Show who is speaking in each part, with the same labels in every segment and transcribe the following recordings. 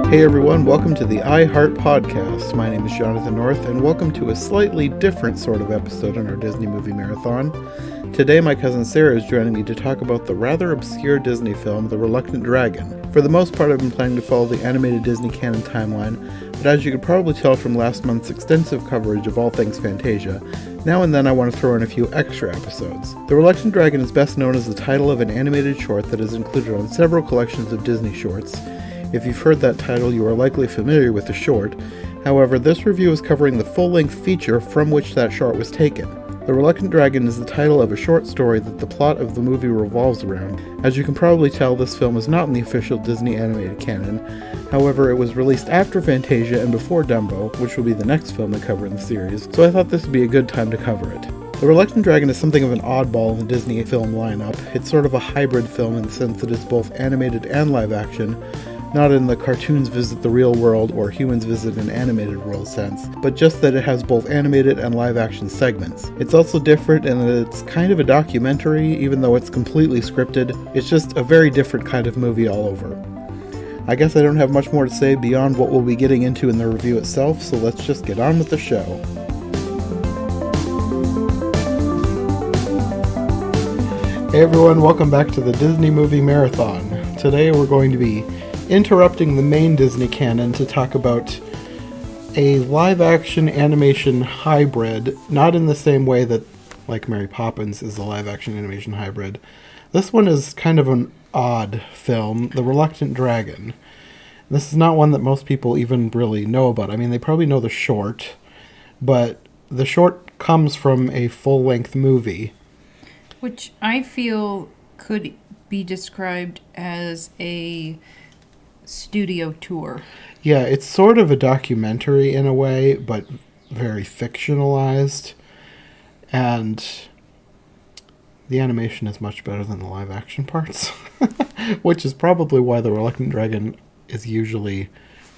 Speaker 1: Hey everyone, welcome to the iHeart Podcast. My name is Jonathan North, and welcome to a slightly different sort of episode on our Disney Movie Marathon. Today my cousin Sarah is joining me to talk about the rather obscure Disney film, The Reluctant Dragon. For the most part I've been planning to follow the animated Disney canon timeline, but as you could probably tell from last month's extensive coverage of all things Fantasia, now and then I want to throw in a few extra episodes. The Reluctant Dragon is best known as the title of an animated short that is included on several collections of Disney shorts. If you've heard that title, you are likely familiar with the short. However, this review is covering the full-length feature from which that short was taken. The Reluctant Dragon is the title of a short story that the plot of the movie revolves around. As you can probably tell, this film is not in the official Disney animated canon. However, it was released after Fantasia and before Dumbo, which will be the next film to cover in the series, so I thought this would be a good time to cover it. The Reluctant Dragon is something of an oddball in the Disney film lineup. It's sort of a hybrid film in the sense that it's both animated and live action, not in the cartoons visit the real world or humans visit an animated world sense, but just that it has both animated and live action segments. It's also different in that it's kind of a documentary, even though it's completely scripted. It's just a very different kind of movie all over. I guess I don't have much more to say beyond what we'll be getting into in the review itself, so let's just get on with the show. Hey everyone, welcome back to the Disney Movie Marathon. Today we're going to be interrupting the main Disney canon to talk about a live-action animation hybrid, not in the same way that, like, Mary Poppins is a live-action animation hybrid. This one is kind of an odd film, The Reluctant Dragon. This is not one that most people even really know about. I mean, they probably know the short, but the short comes from a full-length movie.
Speaker 2: Which I feel could be described as a studio tour.
Speaker 1: Yeah, it's sort of a documentary in a way, but very fictionalized. And the animation is much better than the live action parts. Which is probably why The Reluctant Dragon is usually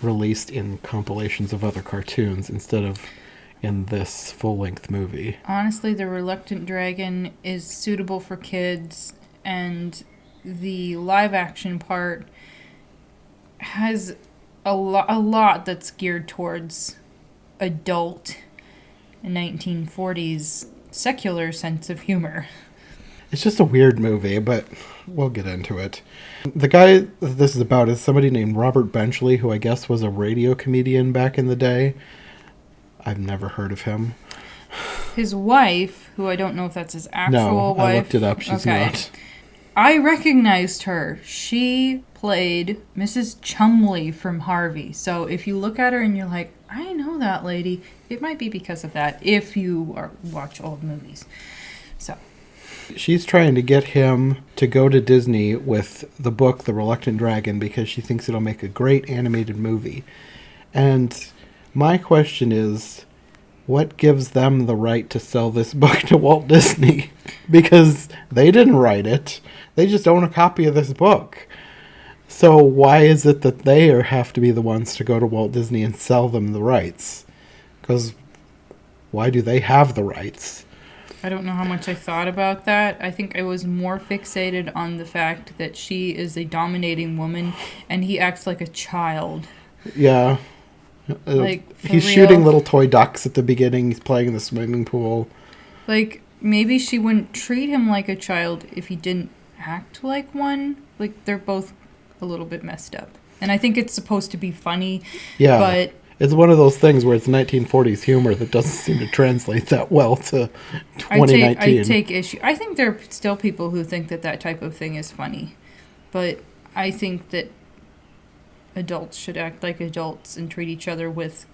Speaker 1: released in compilations of other cartoons instead of in this full-length movie.
Speaker 2: Honestly, The Reluctant Dragon is suitable for kids, and the live action part has a lot that's geared towards adult 1940s secular sense of humor.
Speaker 1: It's just a weird movie, but we'll get into it. The guy that this is about is somebody named Robert Benchley, who I guess was a radio comedian back in the day. I've never heard of him.
Speaker 2: His wife, who I don't know if that's his actual wife.
Speaker 1: No, I looked it up. She's not.
Speaker 2: I recognized her. She played Mrs. Chumley from Harvey. So if you look at her and you're like, I know that lady, it might be because of that, if you watch old movies. So
Speaker 1: she's trying to get him to go to Disney with the book The Reluctant Dragon because she thinks it'll make a great animated movie. And my question is, what gives them the right to sell this book to Walt Disney? Because they didn't write it. They just own a copy of this book. So why is it that they have to be the ones to go to Walt Disney and sell them the rights? Because why do they have the rights?
Speaker 2: I don't know how much I thought about that. I think I was more fixated on the fact that she is a dominating woman and he acts like a child.
Speaker 1: Yeah.
Speaker 2: Like,
Speaker 1: he's
Speaker 2: real.
Speaker 1: Shooting little toy ducks at the beginning. He's playing in the swimming pool.
Speaker 2: Like, maybe she wouldn't treat him like a child if he didn't act like one. Like, they're both a little bit messed up. And I think it's supposed to be funny.
Speaker 1: Yeah.
Speaker 2: But
Speaker 1: it's one of those things where it's 1940s humor that doesn't seem to translate that well to 2019.
Speaker 2: I take issue. I think there are still people who think that type of thing is funny. But I think that adults should act like adults and treat each other with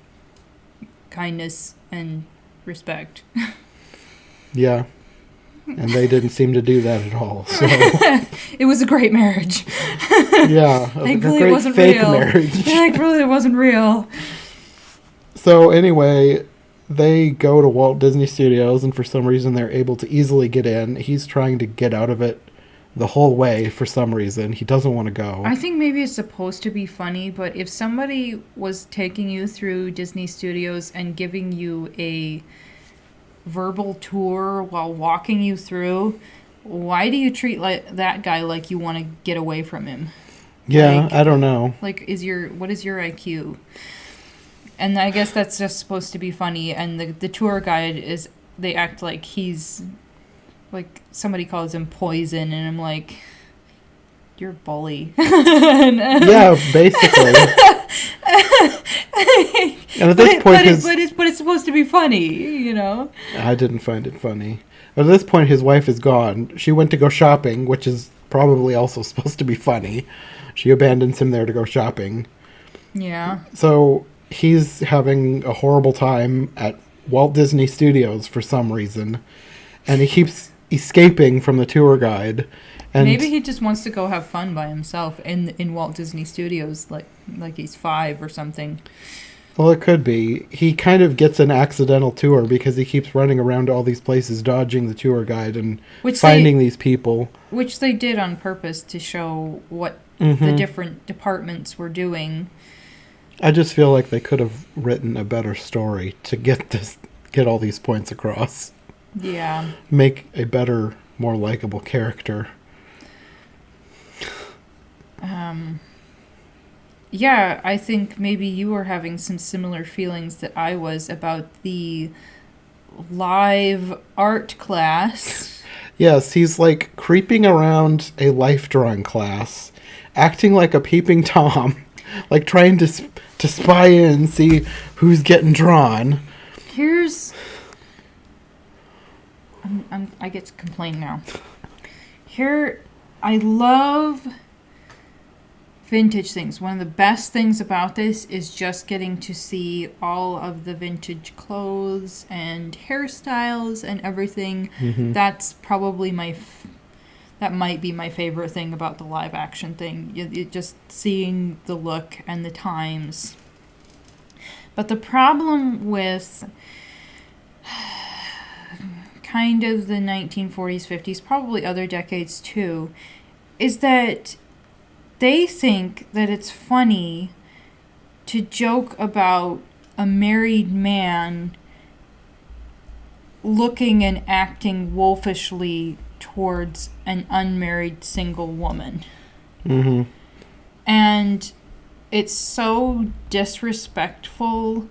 Speaker 2: kindness and respect.
Speaker 1: Yeah. And they didn't seem to do that at all. So
Speaker 2: it was a great marriage.
Speaker 1: Yeah.
Speaker 2: Thankfully,
Speaker 1: a great
Speaker 2: it wasn't
Speaker 1: fake
Speaker 2: real.
Speaker 1: marriage.
Speaker 2: Thankfully, it wasn't real.
Speaker 1: So anyway, they go to Walt Disney Studios, and for some reason they're able to easily get in. He's trying to get out of it the whole way for some reason. He doesn't want to go.
Speaker 2: I think maybe it's supposed to be funny, but if somebody was taking you through Disney Studios and giving you a verbal tour while walking you through, why do you treat that guy like you want to get away from him?
Speaker 1: Yeah,
Speaker 2: Like,
Speaker 1: I don't know.
Speaker 2: like, what is your IQ? And I guess that's just supposed to be funny. And the tour guide they act like he's, like, somebody calls him poison, and I'm like, you're a bully.
Speaker 1: Yeah, basically. And at this point,
Speaker 2: but it's supposed to be funny, you know?
Speaker 1: I didn't find it funny. But at this point, his wife is gone. She went to go shopping, which is probably also supposed to be funny. She abandons him there to go shopping.
Speaker 2: Yeah.
Speaker 1: So he's having a horrible time at Walt Disney Studios for some reason. And he keeps escaping from the tour guide. And
Speaker 2: maybe he just wants to go have fun by himself in Walt Disney Studios, like he's 5 or something.
Speaker 1: Well, it could be. He kind of gets an accidental tour because he keeps running around to all these places, dodging the tour guide and finding these people.
Speaker 2: Which they did on purpose to show what the different departments were doing.
Speaker 1: I just feel like they could have written a better story to get all these points across.
Speaker 2: Yeah.
Speaker 1: Make a better, more likable character.
Speaker 2: Yeah, I think maybe you were having some similar feelings that I was about the live art class.
Speaker 1: Yes, he's like creeping around a life drawing class, acting like a peeping Tom, like trying to spy in and see who's getting drawn.
Speaker 2: I get to complain now. I love vintage things. One of the best things about this is just getting to see all of the vintage clothes and hairstyles and everything.
Speaker 1: Mm-hmm.
Speaker 2: That's probably that might be my favorite thing about the live action thing. Just seeing the look and the times. But the problem with kind of the 1940s, 50s, probably other decades too, is that they think that it's funny to joke about a married man looking and acting wolfishly towards an unmarried single woman.
Speaker 1: Mm-hmm.
Speaker 2: And it's so disrespectful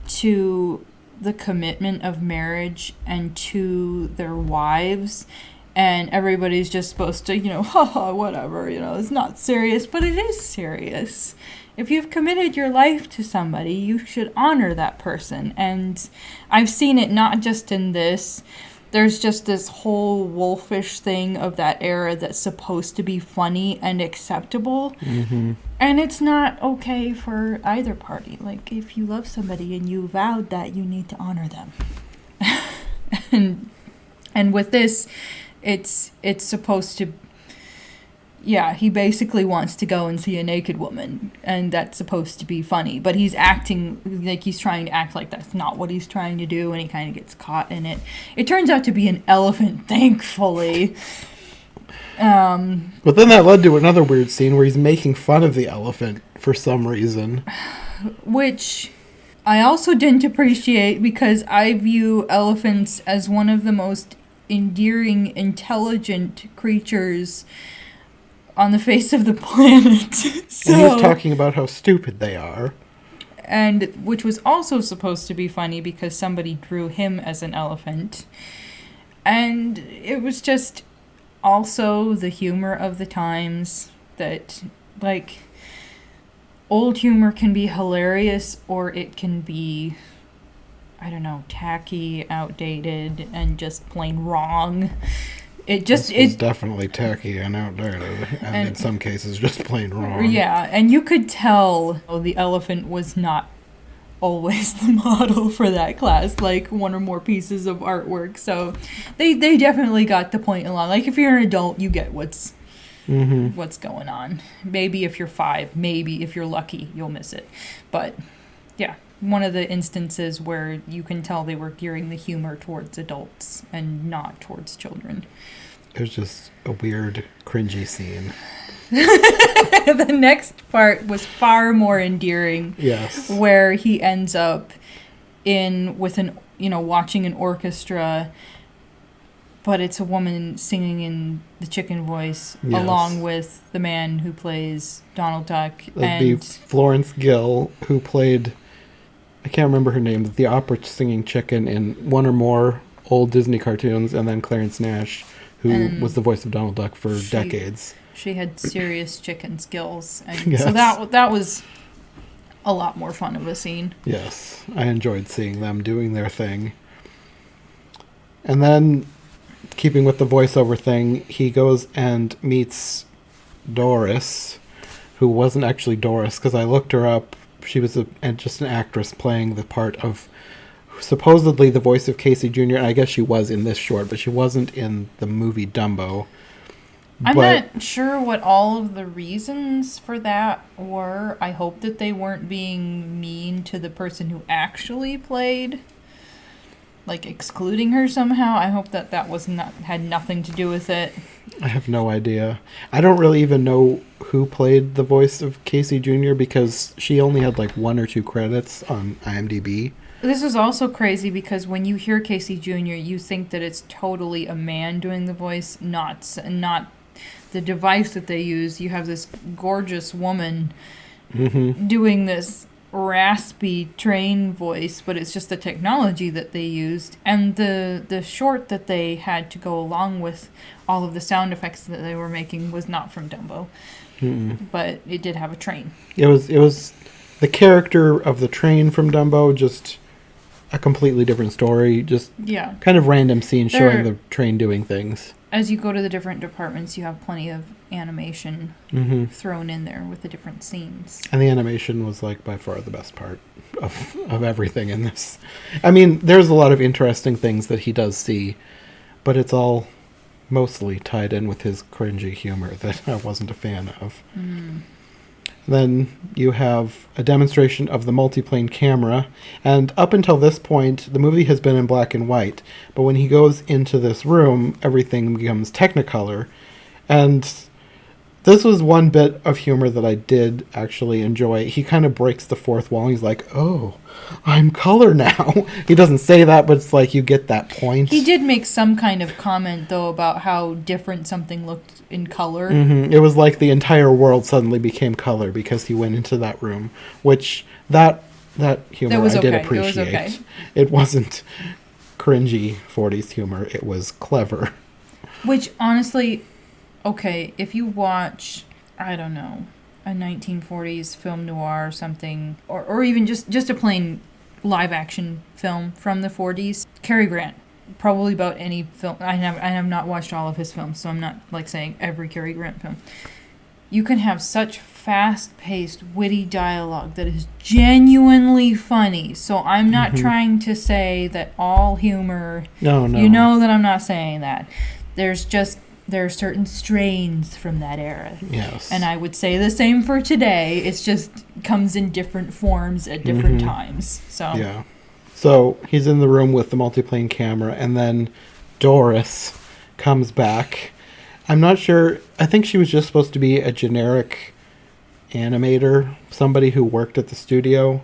Speaker 2: to the commitment of marriage and to their wives. And everybody's just supposed to, haha, whatever, it's not serious, but it is serious. If you've committed your life to somebody, you should honor that person. And I've seen it not just in this. There's just this whole wolfish thing of that era that's supposed to be funny and acceptable.
Speaker 1: Mm-hmm.
Speaker 2: And it's not okay for either party. Like, if you love somebody and you vowed that, you need to honor them. and with this, it's supposed to, he basically wants to go and see a naked woman, and that's supposed to be funny, but he's acting like he's trying to act like that's not what he's trying to do, and he kind of gets caught in it. It turns out to be an elephant, thankfully.
Speaker 1: But then that led to another weird scene where he's making fun of the elephant for some reason.
Speaker 2: Which I also didn't appreciate, because I view elephants as one of the most endearing, intelligent creatures on the face of the planet. So,
Speaker 1: and he's talking about how stupid they are.
Speaker 2: And which was also supposed to be funny because somebody drew him as an elephant. And it was just also the humor of the times that, like, old humor can be hilarious or it can be, I don't know, tacky, outdated, and just plain wrong. It's
Speaker 1: definitely tacky and outdated, and in some cases just plain wrong.
Speaker 2: Yeah, and you could tell the elephant was not always the model for that class, like one or more pieces of artwork. So they definitely got the point along. Like, if you're an adult, you get what's going on. Maybe if you're 5, maybe if you're lucky, you'll miss it. But yeah, one of the instances where you can tell they were gearing the humor towards adults and not towards children.
Speaker 1: It was just a weird, cringy scene.
Speaker 2: The next part was far more endearing.
Speaker 1: Yes.
Speaker 2: Where he ends up watching an orchestra but it's a woman singing in the chicken voice
Speaker 1: Yes.
Speaker 2: along with the man who plays Donald Duck.
Speaker 1: That'd be Florence Gill, who played, I can't remember her name, but the opera singing chicken in one or more old Disney cartoons, and then Clarence Nash, who was the voice of Donald Duck for decades.
Speaker 2: She had serious chicken skills, and
Speaker 1: Yes.
Speaker 2: so that was a lot more fun of a scene.
Speaker 1: Yes, I enjoyed seeing them doing their thing. And then, keeping with the voiceover thing, he goes and meets Doris, who wasn't actually Doris, because I looked her up. She was just an actress playing the part of supposedly the voice of Casey Jr. I guess she was in this short, but she wasn't in the movie Dumbo.
Speaker 2: I'm not sure what all of the reasons for that were. I hope that they weren't being mean to the person who actually played, like excluding her somehow. I hope that had nothing to do with it.
Speaker 1: I have no idea. I don't really even know who played the voice of Casey Jr. because she only had like 1 or 2 credits on IMDb.
Speaker 2: This is also crazy because when you hear Casey Jr., you think that it's totally a man doing the voice, not the device that they use. You have this gorgeous woman doing this raspy train voice, but it's just the technology that they used. And the short that they had to go along with all of the sound effects that they were making was not from Dumbo. But it did have a train.
Speaker 1: It was the character of the train from Dumbo, just a completely different story, just kind of random scenes showing the train doing things.
Speaker 2: As you go to the different departments, you have plenty of animation thrown in there with the different scenes.
Speaker 1: And the animation was like by far the best part of everything in this. I mean, there's a lot of interesting things that he does see, but it's all mostly tied in with his cringy humor that I wasn't a fan of. Then you have a demonstration of the multiplane camera, and up until this point, the movie has been in black and white, but when he goes into this room, everything becomes Technicolor, and this was one bit of humor that I did actually enjoy. He kind of breaks the fourth wall, and he's like, oh, I'm color now. He doesn't say that, but it's like you get that point.
Speaker 2: He did make some kind of comment, though, about how different something looked in color.
Speaker 1: It was like the entire world suddenly became color because he went into that room, which that humor I did appreciate.
Speaker 2: It was okay.
Speaker 1: It wasn't cringy 40s humor. It was clever.
Speaker 2: Which, honestly, okay, if you watch, I don't know, a 1940s film noir or something, or even just a plain live-action film from the 40s, Cary Grant, probably about any film. I have not watched all of his films, so I'm not like saying every Cary Grant film. You can have such fast-paced, witty dialogue that is genuinely funny. So I'm not trying to say that all humor... No. You know that I'm not saying that. There are certain strains from that era.
Speaker 1: Yes.
Speaker 2: And I would say the same for today. It's just comes in different forms at different times. So
Speaker 1: yeah. So he's in the room with the multiplane camera, and then Doris comes back. I'm not sure. I think she was just supposed to be a generic animator, somebody who worked at the studio.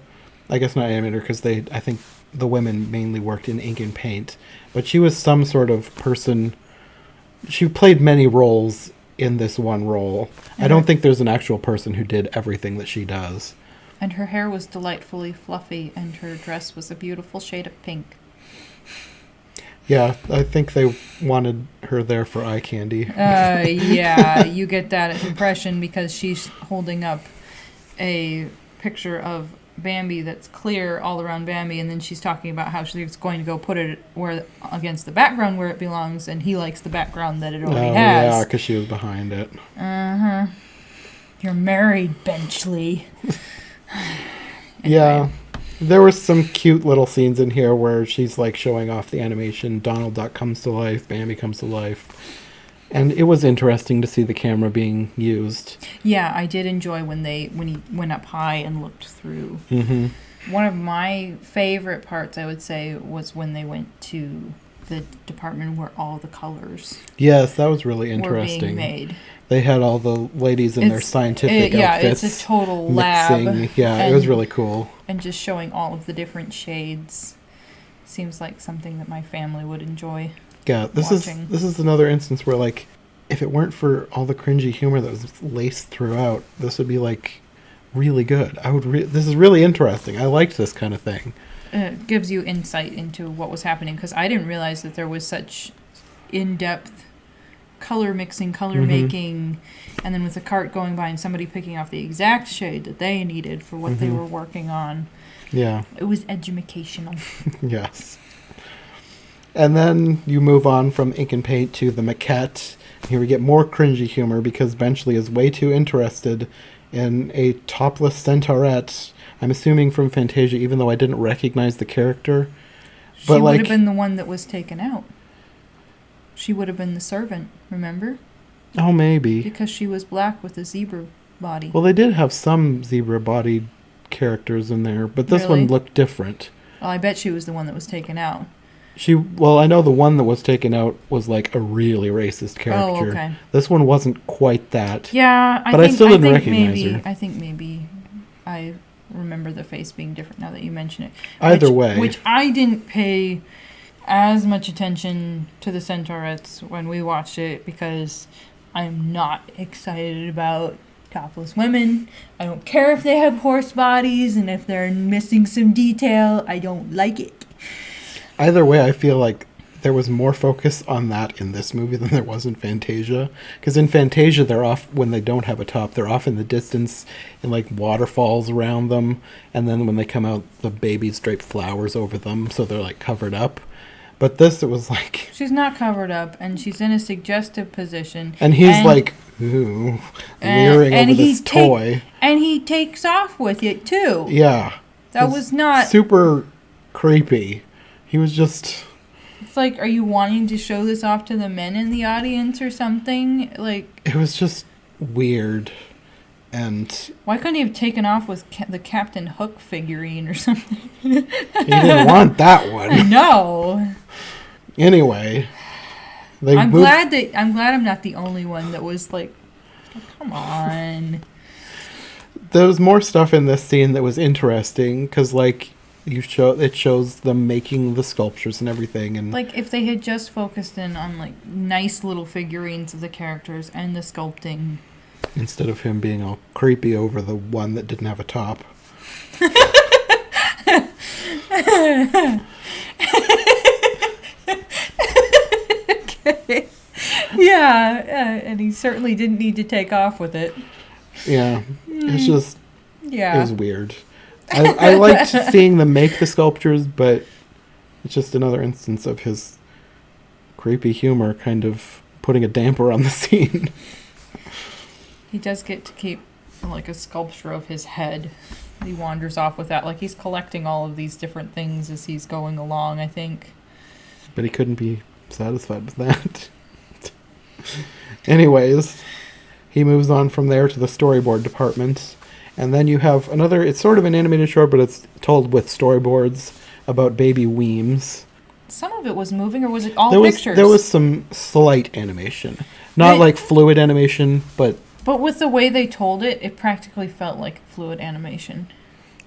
Speaker 1: I guess not animator, because I think the women mainly worked in ink and paint. But she was some sort of person. She played many roles in this one role. I don't think there's an actual person who did everything that she does.
Speaker 2: And her hair was delightfully fluffy, and her dress was a beautiful shade of pink.
Speaker 1: Yeah, I think they wanted her there for eye candy.
Speaker 2: Yeah, you get that impression because she's holding up a picture of Bambi that's clear all around Bambi, and then she's talking about how she's going to go put it against the background where it belongs, and he likes the background that it already has.
Speaker 1: Yeah, because she was behind it.
Speaker 2: You're married, Benchley.
Speaker 1: Anyway. Yeah, there were some cute little scenes in here where she's like showing off the animation. Donald Duck comes to life, Bambi comes to life. And it was interesting to see the camera being used.
Speaker 2: Yeah, I did enjoy when he went up high and looked through. One of my favorite parts, I would say, was when they went to the department where all the colors
Speaker 1: yes, that was really interesting.
Speaker 2: Were being made.
Speaker 1: They had all the ladies in their scientific outfits.
Speaker 2: It's a total lab.
Speaker 1: Yeah, it was really cool.
Speaker 2: And just showing all of the different shades seems like something that my family would enjoy.
Speaker 1: Yeah, this
Speaker 2: watching.
Speaker 1: is another instance where, like, if it weren't for all the cringy humor that was laced throughout, this would be, like, really good. This is really interesting. I liked this kind of thing.
Speaker 2: It gives you insight into what was happening, because I didn't realize that there was such in-depth color mixing, color making, and then with the cart going by and somebody picking off the exact shade that they needed for what they were working on.
Speaker 1: Yeah.
Speaker 2: It was educational.
Speaker 1: Yes. And then you move on from ink and paint to the maquette. Here we get more cringy humor because Benchley is way too interested in a topless centaurette. I'm assuming from Fantasia, even though I didn't recognize the character.
Speaker 2: She would have been the one that was taken out. She would have been the servant, remember?
Speaker 1: Oh, maybe.
Speaker 2: Because she was black with a zebra body.
Speaker 1: Well, they did have some zebra-bodied characters in there, but this one looked different.
Speaker 2: Well, I bet she was the one that was taken out.
Speaker 1: I know the one that was taken out was like a really racist character.
Speaker 2: Oh, okay.
Speaker 1: This one wasn't quite that.
Speaker 2: Yeah,
Speaker 1: I still didn't recognize her.
Speaker 2: I think maybe I remember the face being different now that you mention it.
Speaker 1: Either way.
Speaker 2: Which I didn't pay as much attention to the centaurettes when we watched it because I'm not excited about topless women. I don't care if they have horse bodies and if they're missing some detail. I don't like it.
Speaker 1: Either way, I feel like there was more focus on that in this movie than there was in Fantasia. Because in Fantasia, they're off, when they don't have a top, they're off in the distance in like waterfalls around them. And then when they come out, the babies drape flowers over them, so they're like covered up. But this, it was like...
Speaker 2: She's not covered up, and she's in a suggestive position.
Speaker 1: And he's like, ooh, leering over this toy.
Speaker 2: And he takes off with it, too.
Speaker 1: Yeah.
Speaker 2: That was not...
Speaker 1: super creepy. He was just...
Speaker 2: It's like, are you wanting to show this off to the men in the audience or something? Like...
Speaker 1: It was just weird. And...
Speaker 2: Why couldn't he have taken off with the Captain Hook figurine or something?
Speaker 1: He didn't want that one.
Speaker 2: No.
Speaker 1: Anyway,
Speaker 2: I'm glad I'm not the only one that was like, oh, come on.
Speaker 1: There was more stuff in this scene that was interesting because, like, it shows them making the sculptures and everything, and
Speaker 2: like if they had just focused in on like nice little figurines of the characters and the sculpting
Speaker 1: instead of him being all creepy over the one that didn't have a top.
Speaker 2: Okay. Yeah, and he certainly didn't need to take off with it.
Speaker 1: Yeah, it's just
Speaker 2: it
Speaker 1: was weird. I liked seeing them make the sculptures, but it's just another instance of his creepy humor kind of putting a damper on the scene.
Speaker 2: He does get to keep like a sculpture of his head. He wanders off with that. Like he's collecting all of these different things as he's going along, I think.
Speaker 1: But he couldn't be satisfied with that. Anyways, he moves on from there to the storyboard department. And then you have another, it's sort of an animated short, but it's told with storyboards about baby Weems.
Speaker 2: Some of it was moving, or was it all pictures?
Speaker 1: There was some slight animation. Not like fluid animation, but...
Speaker 2: But with the way they told it, it practically felt like fluid animation.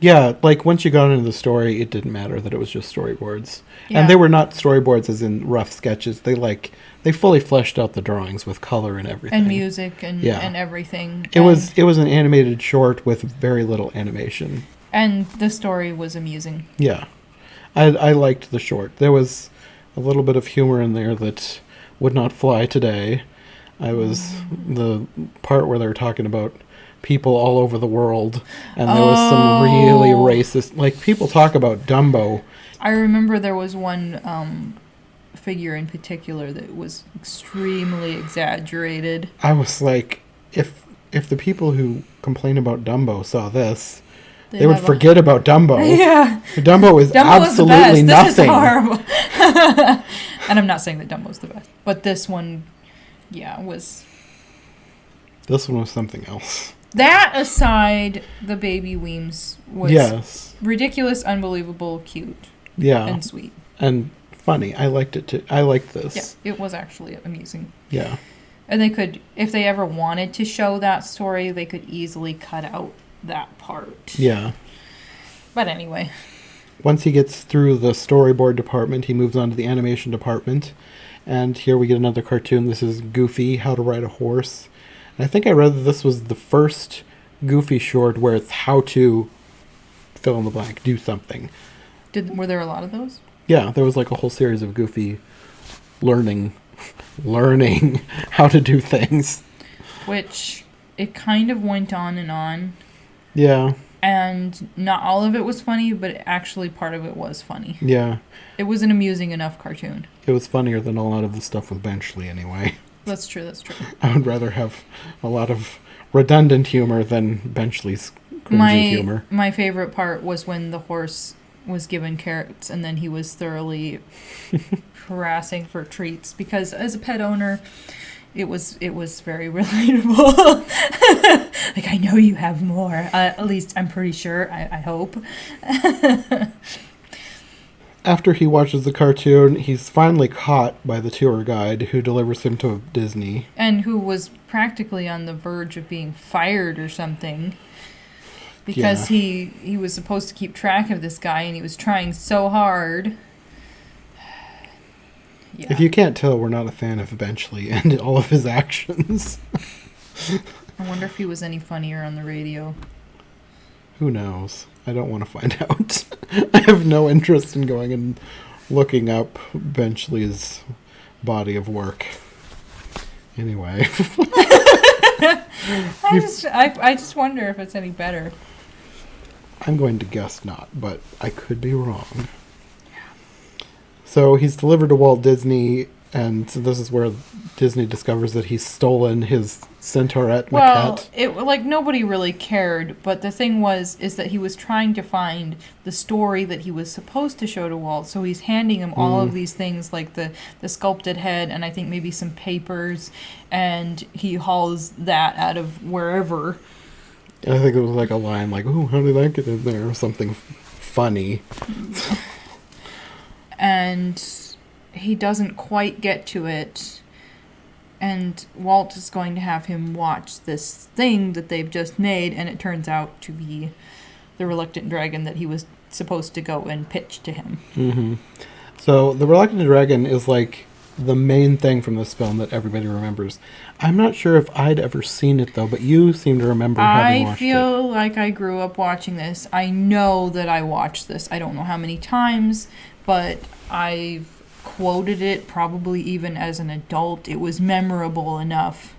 Speaker 1: Yeah, like once you got into the story, it didn't matter that it was just storyboards.
Speaker 2: Yeah.
Speaker 1: And they were not storyboards as in rough sketches. They fully fleshed out the drawings with color and everything.
Speaker 2: And music and everything.
Speaker 1: It was an animated short with very little animation.
Speaker 2: And the story was amusing.
Speaker 1: Yeah. I liked the short. There was a little bit of humor in there that would not fly today. The part where they were talking about people all over the world, and there was some really racist, like, people talk about Dumbo.
Speaker 2: I remember there was one figure in particular that was extremely exaggerated.
Speaker 1: I was like, if the people who complain about Dumbo saw this, they would forget about Dumbo.
Speaker 2: Yeah.
Speaker 1: Dumbo is absolutely nothing.
Speaker 2: This is horrible. And I'm not saying that Dumbo's the best, but this one, was...
Speaker 1: This one was something else.
Speaker 2: That aside, the baby Weems was ridiculous, unbelievable, cute, and sweet.
Speaker 1: And funny. I liked it too. I liked this.
Speaker 2: Yeah, it was actually amusing.
Speaker 1: Yeah.
Speaker 2: And they could, if they ever wanted to show that story, they could easily cut out that part.
Speaker 1: Yeah.
Speaker 2: But anyway.
Speaker 1: Once he gets through the storyboard department, he moves on to the animation department. And here we get another cartoon. This is Goofy, How to Ride a Horse. And I think I read that this was the first Goofy short where it's how to fill in the blank, do something.
Speaker 2: Were there a lot of those?
Speaker 1: Yeah, there was like a whole series of Goofy learning how to do things.
Speaker 2: Which it kind of went on and on.
Speaker 1: Yeah.
Speaker 2: And not all of it was funny, but actually part of it was funny.
Speaker 1: Yeah.
Speaker 2: It was an amusing enough cartoon.
Speaker 1: It was funnier than a lot of the stuff with Benchley anyway.
Speaker 2: That's true.
Speaker 1: I would rather have a lot of redundant humor than Benchley's cringy humor.
Speaker 2: My favorite part was when the horse was given carrots and then he was thoroughly harassing for treats, because as a pet owner, it was very relatable. Like, I know you have more. At least I'm pretty sure. I hope.
Speaker 1: After he watches the cartoon, he's finally caught by the tour guide who delivers him to Disney.
Speaker 2: And who was practically on the verge of being fired or something. Because he was supposed to keep track of this guy and he was trying so hard. Yeah.
Speaker 1: If you can't tell, we're not a fan of Benchley and all of his actions.
Speaker 2: I wonder if he was any funnier on the radio.
Speaker 1: Who knows? I don't want to find out. I have no interest in going and looking up Benchley's body of work. Anyway.
Speaker 2: I just wonder if it's any better.
Speaker 1: I'm going to guess not, but I could be wrong. So he's delivered to Walt Disney, and so this is where Disney discovers that he's stolen his Centaurette maquette.
Speaker 2: Well, nobody really cared, but the thing is that he was trying to find the story that he was supposed to show to Walt, so he's handing him all of these things, like the sculpted head, and I think maybe some papers, and he hauls that out of wherever.
Speaker 1: I think it was like a line like, "Ooh, how did that get in there?" or something funny.
Speaker 2: And he doesn't quite get to it, and Walt is going to have him watch this thing that they've just made, and it turns out to be the Reluctant Dragon that he was supposed to go and pitch to him.
Speaker 1: Mm-hmm. So the Reluctant Dragon is like the main thing from this film that everybody remembers. I'm not sure if I'd ever seen it, though, but you seem to remember having watched it.
Speaker 2: I feel like I grew up watching this. I know that I watched this. I don't know how many times, but I've quoted it probably even as an adult. It was memorable enough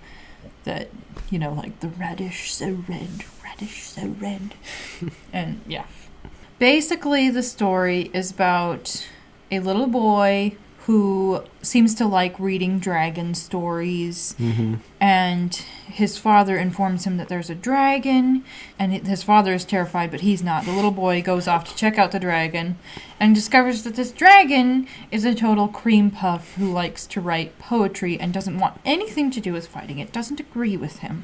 Speaker 2: that, like the radish so red. And yeah. Basically, the story is about a little boy who seems to like reading dragon stories, and his father informs him that there's a dragon, and his father is terrified, but he's not. The little boy goes off to check out the dragon and discovers that this dragon is a total cream puff who likes to write poetry and doesn't want anything to do with fighting. It doesn't agree with him.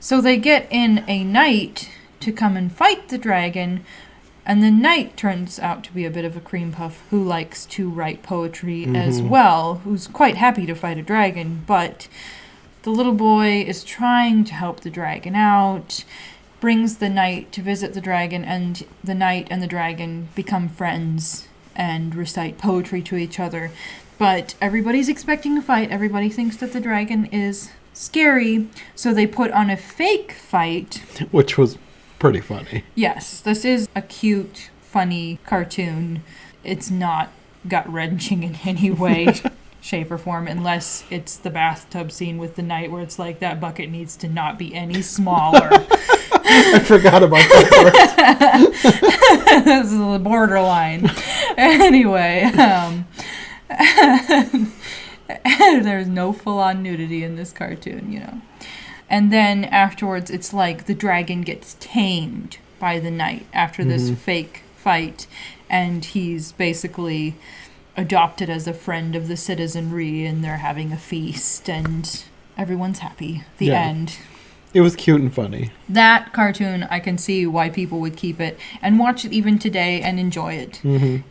Speaker 2: So they get in a knight to come and fight the dragon, and the knight turns out to be a bit of a cream puff who likes to write poetry as well, who's quite happy to fight a dragon, but the little boy is trying to help the dragon out, brings the knight to visit the dragon, and the knight and the dragon become friends and recite poetry to each other. But everybody's expecting a fight. Everybody thinks that the dragon is scary, so they put on a fake fight.
Speaker 1: Which was pretty funny.
Speaker 2: Yes, this is a cute, funny cartoon. It's not gut-wrenching in any way, shape, or form, unless it's the bathtub scene with the knight where it's like, that bucket needs to not be any smaller.
Speaker 1: I forgot about that part.
Speaker 2: This is the borderline. Anyway, there's no full-on nudity in this cartoon, And then afterwards, it's like the dragon gets tamed by the knight after this fake fight, and he's basically adopted as a friend of the citizenry, and they're having a feast, and everyone's happy. The end.
Speaker 1: It was cute and funny.
Speaker 2: That cartoon, I can see why people would keep it and watch it even today and enjoy it.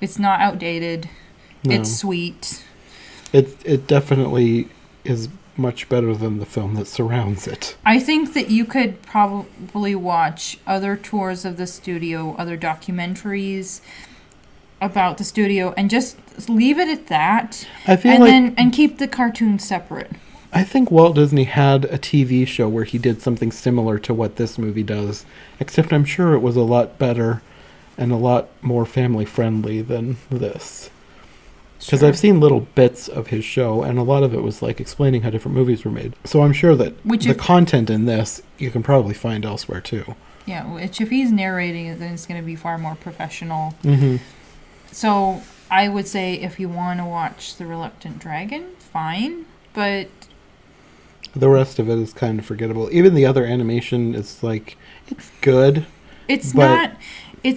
Speaker 2: It's not outdated. No. It's sweet.
Speaker 1: It definitely is much better than the film that surrounds it.
Speaker 2: I think that you could probably watch other tours of the studio, other documentaries, about the studio and just leave it at that.
Speaker 1: I feel
Speaker 2: and keep the cartoons separate.
Speaker 1: I think Walt Disney had a TV show where he did something similar to what this movie does, except I'm sure it was a lot better and a lot more family friendly than this. Because
Speaker 2: Sure.
Speaker 1: I've seen little bits of his show, and a lot of it was like explaining how different movies were made. So I'm sure that the content in this you can probably find elsewhere too.
Speaker 2: Yeah, which if he's narrating it, then it's going to be far more professional.
Speaker 1: Mm-hmm.
Speaker 2: So I would say if you want to watch The Reluctant Dragon, fine, but
Speaker 1: The rest of it is kind of forgettable. Even the other animation is like, it's good.
Speaker 2: it's
Speaker 1: But-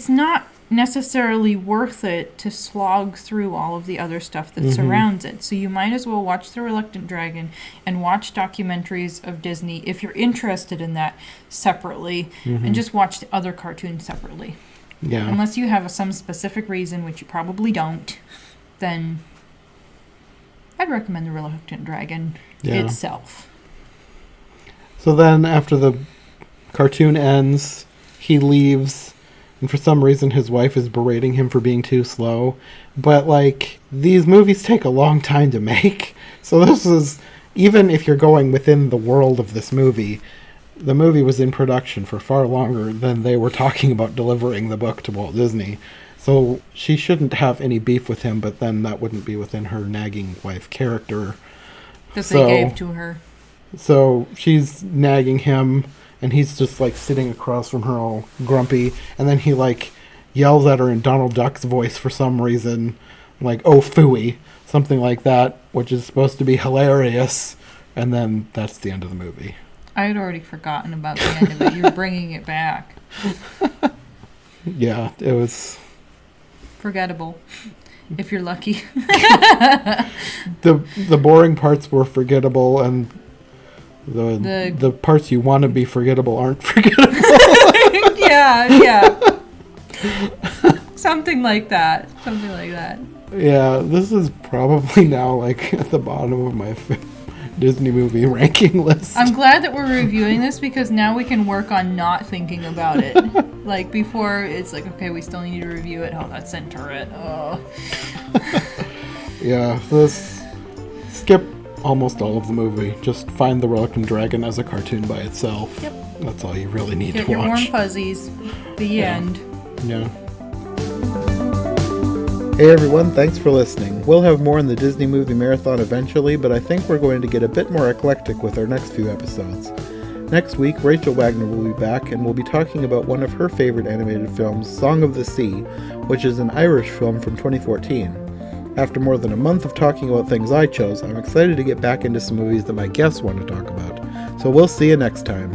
Speaker 2: not necessarily worth it to slog through all of the other stuff that
Speaker 1: Mhm.
Speaker 2: surrounds it. So you might as well watch The Reluctant Dragon and watch documentaries of Disney if you're interested in that separately,
Speaker 1: Mhm.
Speaker 2: and just watch the other cartoons separately.
Speaker 1: Yeah.
Speaker 2: Unless you have some specific reason, which you probably don't, then I'd recommend The Reluctant Dragon
Speaker 1: Yeah.
Speaker 2: itself.
Speaker 1: So then after the cartoon ends, he leaves, and for some reason his wife is berating him for being too slow. But like, these movies take a long time to make. So this is, even if you're going within the world of this movie, the movie was in production for far longer than they were talking about delivering the book to Walt Disney. So she shouldn't have any beef with him, but then that wouldn't be within her nagging wife character.
Speaker 2: That
Speaker 1: So-
Speaker 2: they gave to her.
Speaker 1: So she's nagging him, and he's just like sitting across from her all grumpy, and then he like yells at her in Donald Duck's voice for some reason, like, "Oh, phooey," something like that, which is supposed to be hilarious, and then that's the end of the movie.
Speaker 2: I had already forgotten about the end of it. You're bringing it back.
Speaker 1: Yeah, it was
Speaker 2: Forgettable. If you're lucky.
Speaker 1: the boring parts were forgettable, and the parts you want to be forgettable aren't forgettable.
Speaker 2: yeah. Something like that.
Speaker 1: Yeah, this is probably now like at the bottom of my Disney movie ranking list.
Speaker 2: I'm glad that we're reviewing this because now we can work on not thinking about it. Like before, it's like, okay, we still need to review it. Oh, that's Centaurette. Oh.
Speaker 1: Yeah, skip almost all of the movie. Just find The Reluctant Dragon as a cartoon by itself.
Speaker 2: Yep.
Speaker 1: That's all you really need
Speaker 2: Get
Speaker 1: to
Speaker 2: your warm
Speaker 1: watch.
Speaker 2: fuzzies. The
Speaker 1: Yeah.
Speaker 2: end.
Speaker 1: Yeah. Hey everyone, thanks for listening. We'll have more in the Disney Movie Marathon eventually, but I think we're going to get a bit more eclectic with our next few episodes. Next week, Rachel Wagner will be back, and we'll be talking about one of her favorite animated films, Song of the Sea, which is an Irish film from 2014. After more than a month of talking about things I chose, I'm excited to get back into some movies that my guests want to talk about. So we'll see you next time.